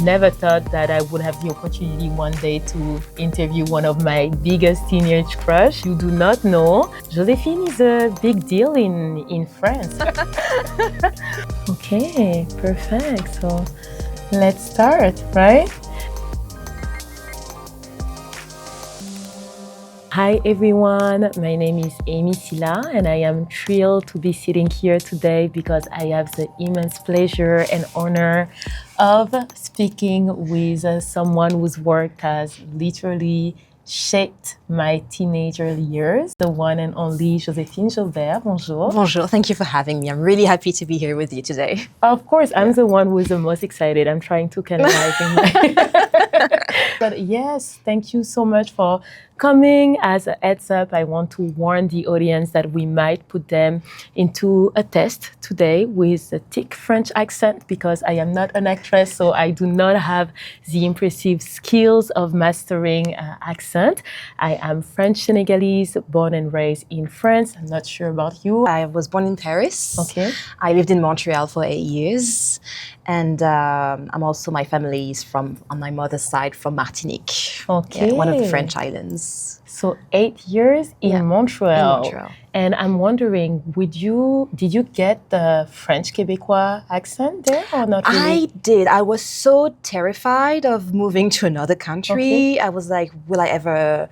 never thought that I would have the opportunity one day to interview one of my biggest teenage crush. You do not know, Joséphine is a big deal in France. Okay, perfect. So let's start, right? Hi everyone, my name is Sylla and I am thrilled to be sitting here today because I have the immense pleasure and honor of speaking with someone whose work has literally shaped my teenager years, the one and only Joséphine Jobert. Bonjour. Bonjour, thank you for having me. I'm really happy to be here with you today. Of course, I'm the one who is the most excited. I'm trying to canalize in my... But yes, thank you so much for coming. As a heads up, I want to warn the audience that we might put them into a test today with a thick French accent because I am not an actress, so I do not have the impressive skills of mastering accent. I am French Senegalese, born and raised in France. I'm not sure about you. I was born in Paris. Okay. I lived in Montreal for 8 years. And I'm also, my family is from, on my mother's side, from Martinique. Okay. Yeah, one of the French islands. So 8 years in Montreal. In Montreal. And I'm wondering, did you get the French Québécois accent there or not really? I did. I was so terrified of moving to another country. Okay. I was like, will I ever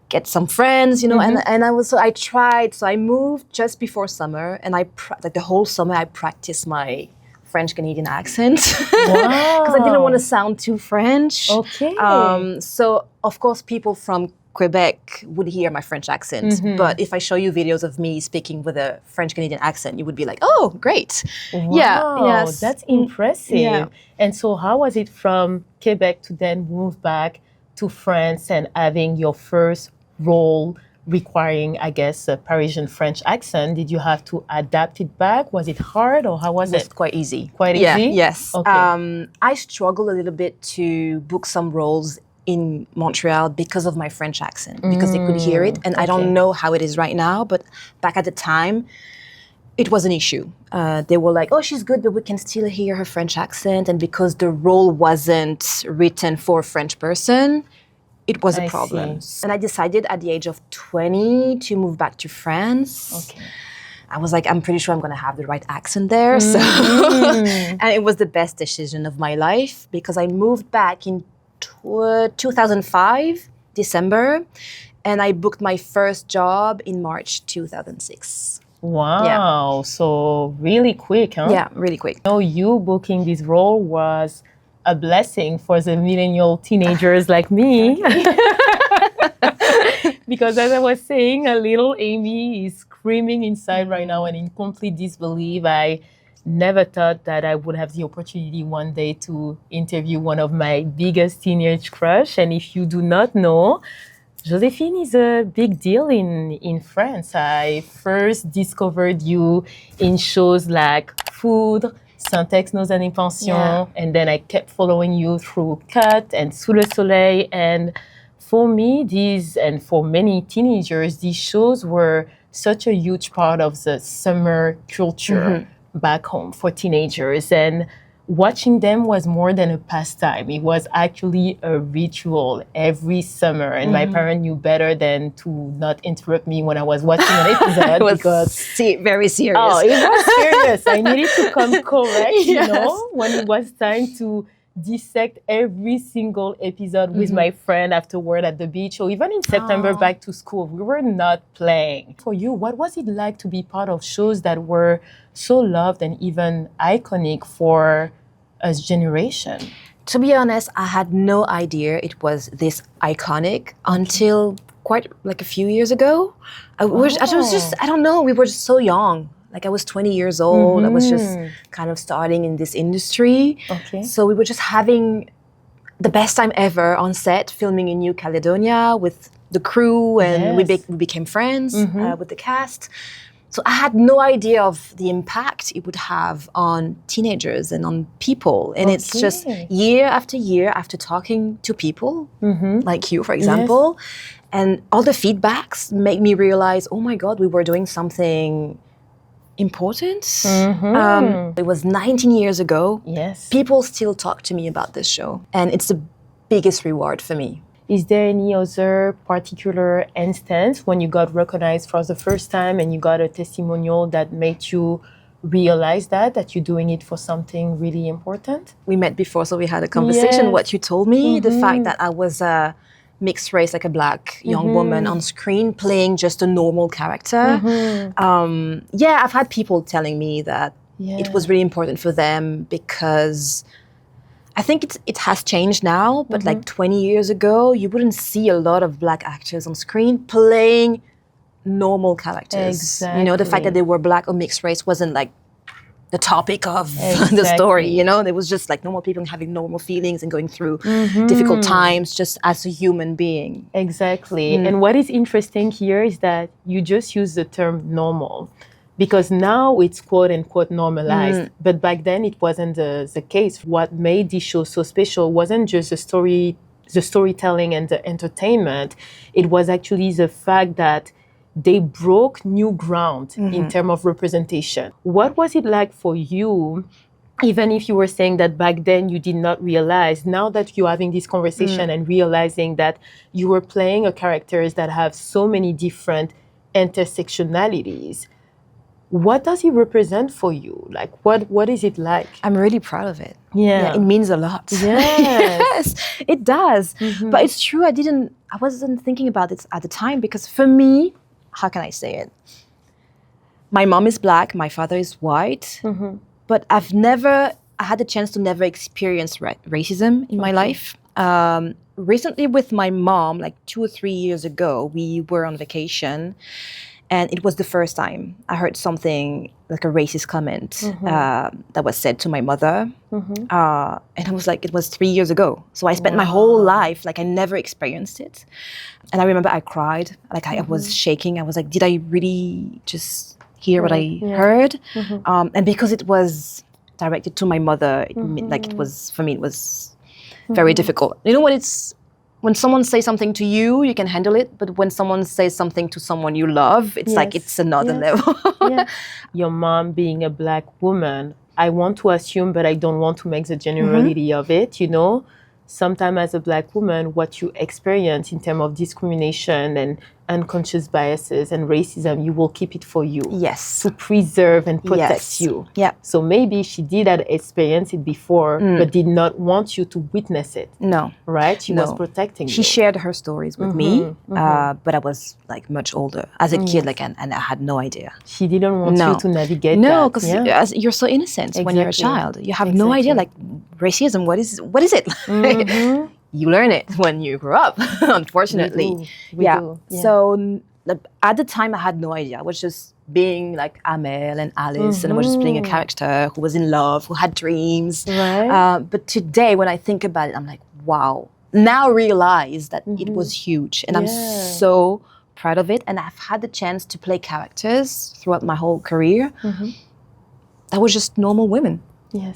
get some friends, you know? And I tried. So I moved just before summer, and like the whole summer I practiced my French Canadian accent because I didn't want to sound too French. Okay. So of course people from Quebec would hear my French accent, but if I show you videos of me speaking with a French Canadian accent, you would be like, "Oh, great!" Wow, yeah, yes, that's impressive. Yeah. And so, how was it from Quebec to then move back to France and having your first role requiring, I guess, a Parisian French accent? Did you have to adapt it back? Was it hard or how was it? It was quite easy. Quite easy? Yeah, yes. Okay. I struggled a little bit to book some roles in Montreal because of my French accent, because they could hear it. And I don't know how it is right now, but back at the time, it was an issue. They were like, oh, she's good, but we can still hear her French accent. And because the role wasn't written for a French person, it was a problem. See. And I decided at the age of 20 to move back to France. Okay. I was like, I'm pretty sure I'm going to have the right accent there. So, and it was the best decision of my life because I moved back in 2005, December, and I booked my first job in March 2006. Wow. Yeah. So really quick, huh? Yeah, really quick. You booking this role was a blessing for the millennial teenagers like me. Because as I was saying, a little Amy is screaming inside right now and in complete disbelief. I never thought that I would have the opportunity one day to interview one of my biggest teenage crush. And if you do not know, Joséphine is a big deal in France. I first discovered you in shows like Food, Saint-Pierre, Nos Années Pension, and then I kept following you through Cut and Sous le Soleil. And for me, and for many teenagers, these shows were such a huge part of the summer culture back home for teenagers. And watching them was more than a pastime. It was actually a ritual every summer. And my parents knew better than to not interrupt me when I was watching an episode. It was because very serious. Oh, it was serious. I needed to come correct, you know, when it was time to dissect every single episode with my friend afterward at the beach, or even in September back to school. We were not playing. For you, what was it like to be part of shows that were so loved and even iconic for a generation? To be honest, I had no idea it was this iconic until quite like a few years ago. I was just, I don't know, we were just so young. Like I was 20 years old. I was just kind of starting in this industry. Okay. So we were just having the best time ever on set, filming in New Caledonia with the crew, and we became friends with the cast. So I had no idea of the impact it would have on teenagers and on people. And it's just year after talking to people, like you, for example, and all the feedbacks make me realize, oh my God, we were doing something important. It was 19 years ago. Yes. People still talk to me about this show, and it's the biggest reward for me. Is there any other particular instance when you got recognized for the first time and you got a testimonial that made you realize that you're doing it for something really important? We met before, so we had a conversation. Yes. What you told me, the fact that I was a mixed race, like a black young woman on screen playing just a normal character. I've had people telling me that it was really important for them because I think it has changed now, but like 20 years ago, you wouldn't see a lot of black actors on screen playing normal characters. Exactly. You know, the fact that they were black or mixed race wasn't like the topic of the story, you know? There was just like normal people having normal feelings and going through difficult times just as a human being. Exactly. And what is interesting here is that you just use the term normal because now it's quote unquote normalized. But back then it wasn't the case. What made this show so special wasn't just the storytelling and the entertainment. It was actually the fact that they broke new ground in terms of representation. What was it like for you, even if you were saying that back then you did not realize, now that you're having this conversation and realizing that you were playing a characters that have so many different intersectionalities, what does it represent for you? Like, what is it like? I'm really proud of it. Yeah. It means a lot. Yes. Yes, it does. But it's true, I wasn't thinking about it at the time because for me, how can I say it? My mom is black, my father is white, but I had the chance to never experience racism in my life. Recently with my mom, like 2 or 3 years ago, we were on vacation and it was the first time I heard something like a racist comment that was said to my mother. And I was like, it was 3 years ago. So I spent my whole life, like I never experienced it. And I remember I cried, like I was shaking. I was like, did I really just hear what I heard? And because it was directed to my mother, it was very difficult. You know when someone says something to you, you can handle it. But when someone says something to someone you love, it's like it's another level. Your mom being a black woman, I want to assume, but I don't want to make the generality of it, you know. Sometimes as a black woman, what you experience in terms of discrimination and unconscious biases and racism, you will keep it for you. Yes. To preserve and protect you. Yeah. So maybe she did experience it before, but did not want you to witness it. No. Right? She was protecting you. She shared her stories with me, but I was like much older. As a kid, and I had no idea. She didn't want you to navigate No, that. because you're so innocent when you're a child. You have no idea, like, racism, what is it? You learn it when you grow up, unfortunately. We do. So at the time, I had no idea. I was just being like Amel and Alice, and I was just playing a character who was in love, who had dreams. Right. But today, when I think about it, I'm like, wow. Now realize that it was huge, and I'm so proud of it. And I've had the chance to play characters throughout my whole career that was just normal women.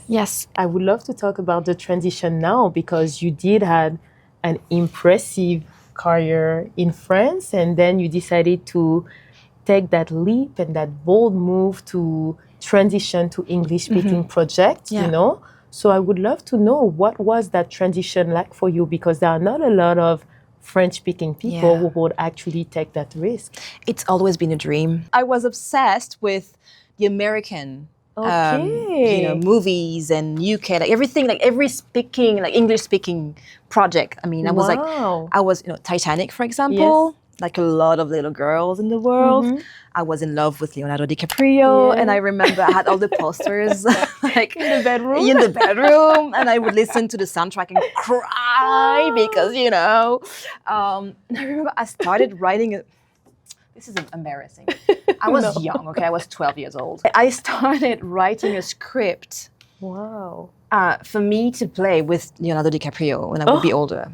Yes. I would love to talk about the transition now because you did have an impressive career in France and then you decided to take that leap and that bold move to transition to English-speaking project, you know? So I would love to know what was that transition like for you because there are not a lot of French-speaking people who would actually take that risk. It's always been a dream. I was obsessed with the American movies and UK, like everything, like every English speaking project. I mean, I was Titanic, for example, like a lot of little girls in the world. I was in love with Leonardo DiCaprio, and I remember I had all the posters like in the bedroom, and I would listen to the soundtrack and cry because I remember I started writing This is embarrassing. I was young, okay? I was 12 years old. I started writing a script for me to play with Leonardo DiCaprio when I would be older.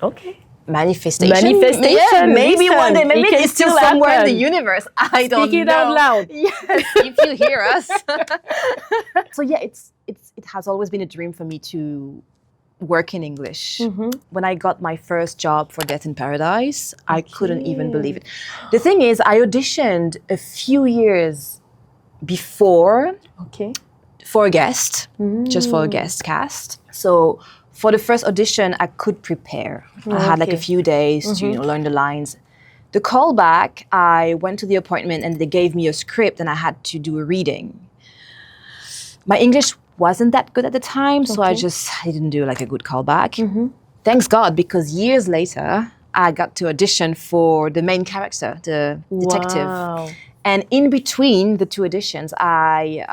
Okay. Manifestation. Yeah, maybe one day. Maybe it's still somewhere in the universe. I don't know. Speak it out loud. Yes, if you hear us. So yeah, it has always been a dream for me to work in English. When I got my first job for Death in Paradise, I couldn't even believe it. The thing is, I auditioned a few years before Okay. for a guest, just for a guest cast. So for the first audition, I could prepare. I had like a few days to learn the lines. The callback, I went to the appointment and they gave me a script and I had to do a reading. My English wasn't that good at the time, so I didn't do like a good callback. Thanks God, because years later, I got to audition for the main character, the detective. Wow. And in between the two auditions, I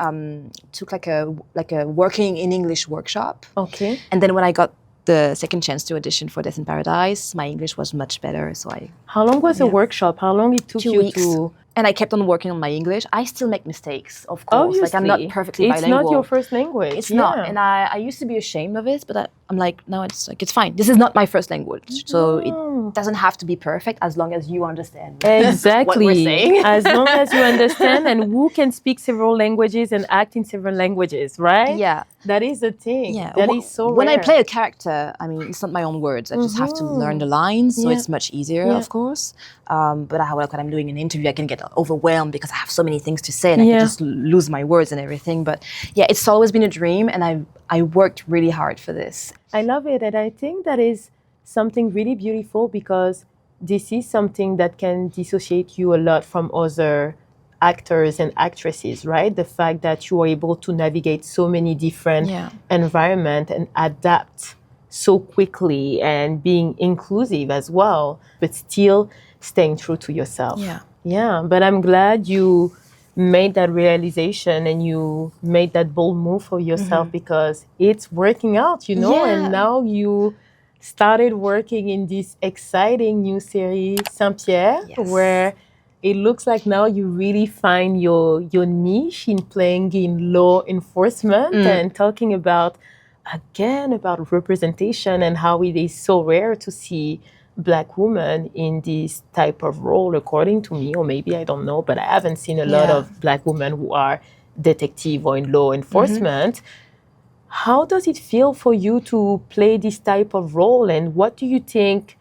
took like a working in English workshop. Okay. And then when I got the second chance to audition for Death in Paradise, my English was much better. So How long was the workshop? How long it took 2 you weeks. to? And I kept on working on my English. I still make mistakes, of course. Obviously. Like I'm not perfectly It's bilingual. not your first language. It's not. And I used to be ashamed of it, but I'm like, no, it's fine. This is not my first language. So it doesn't have to be perfect as long as you understand Exactly. what we're saying. As long as you understand, and who can speak several languages and act in several languages, right? Yeah. That is the thing. Yeah. That is so When rare. I play a character, I mean, it's not my own words. I just have to learn the lines, so it's much easier, of course. But when I'm doing an interview, I can get overwhelmed because I have so many things to say and I can just lose my words and everything. But yeah, it's always been a dream, and I worked really hard for this. I love it, and I think that is something really beautiful because this is something that can dissociate you a lot from other actors and actresses, right? The fact that you are able to navigate so many different environments and adapt so quickly and being inclusive as well, but still staying true to yourself. Yeah, but I'm glad you made that realization and you made that bold move for yourself because it's working out, you know, and now you started working in this exciting new series, Saint-Pierre, where it looks like now you really find your niche in playing in law enforcement and talking about representation and how it is so rare to see Black women in this type of role, according to me, or maybe I don't know, but I haven't seen a lot of Black women who are detective or in law enforcement. How does it feel for you to play this type of role, and what do you think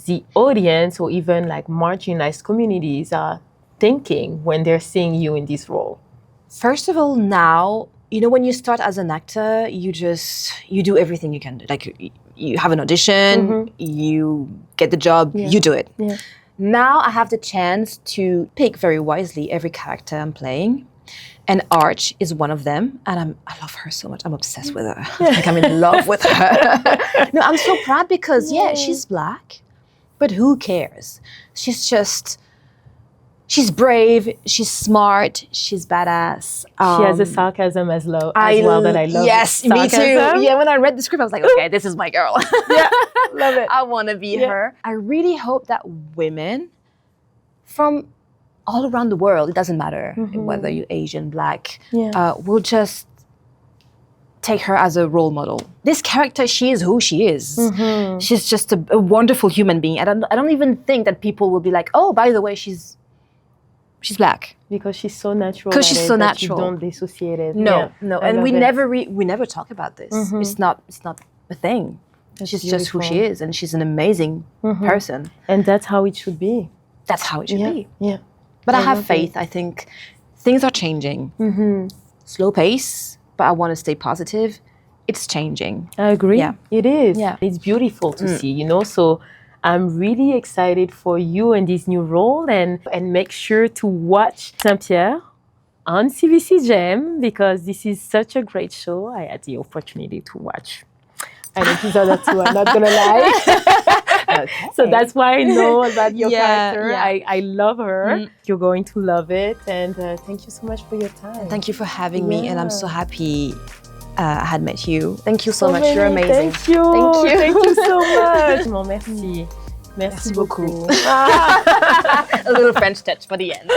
the audience or even like marginalized communities are thinking when they're seeing you in this role? First of all, now, you know, when you start as an actor, you do everything you can do. Like you have an audition, you get the job, you do it. Now I have the chance to pick very wisely every character I'm playing. And Arch is one of them, and I love her so much. I'm obsessed with her. Like I'm in love with her. No, I'm so proud because she's Black, but who cares? She's brave, she's smart, she's badass. She has a sarcasm as well that I love. Yes, sarcasm. Me too. Yeah, when I read the script, I was like, okay, this is my girl. Love it. I want to be her. I really hope that women from all around the world, it doesn't matter whether you're Asian, Black, will just take her as a role model. This character, she is who she is. She's just a wonderful human being. I don't even think that people will be like, oh, by the way, she's Black. Because she's so natural. Because she's so natural. You don't dissociate it. No. And we never talk about this. It's not a thing. She's just who she is, and she's an amazing person. And that's how it should be. That's how it should be. Yeah. But I have faith. I think things are changing. Slow pace, but I want to stay positive. It's changing. I agree. Yeah. It is. Yeah. It's beautiful to see, you know. So I'm really excited for you in this new role, and make sure to watch Saint-Pierre on CBC Gem because this is such a great show. I had the opportunity to watch an episode or two, I'm not going to lie. Okay. So that's why I know about your character. Yeah. I love her. You're going to love it. And thank you so much for your time. Thank you for having me, and I'm so happy I had met you. Thank you so much. You're amazing. Thank you. Thank you. Thank you so much. Bon, merci. Merci beaucoup. A little French touch for the end.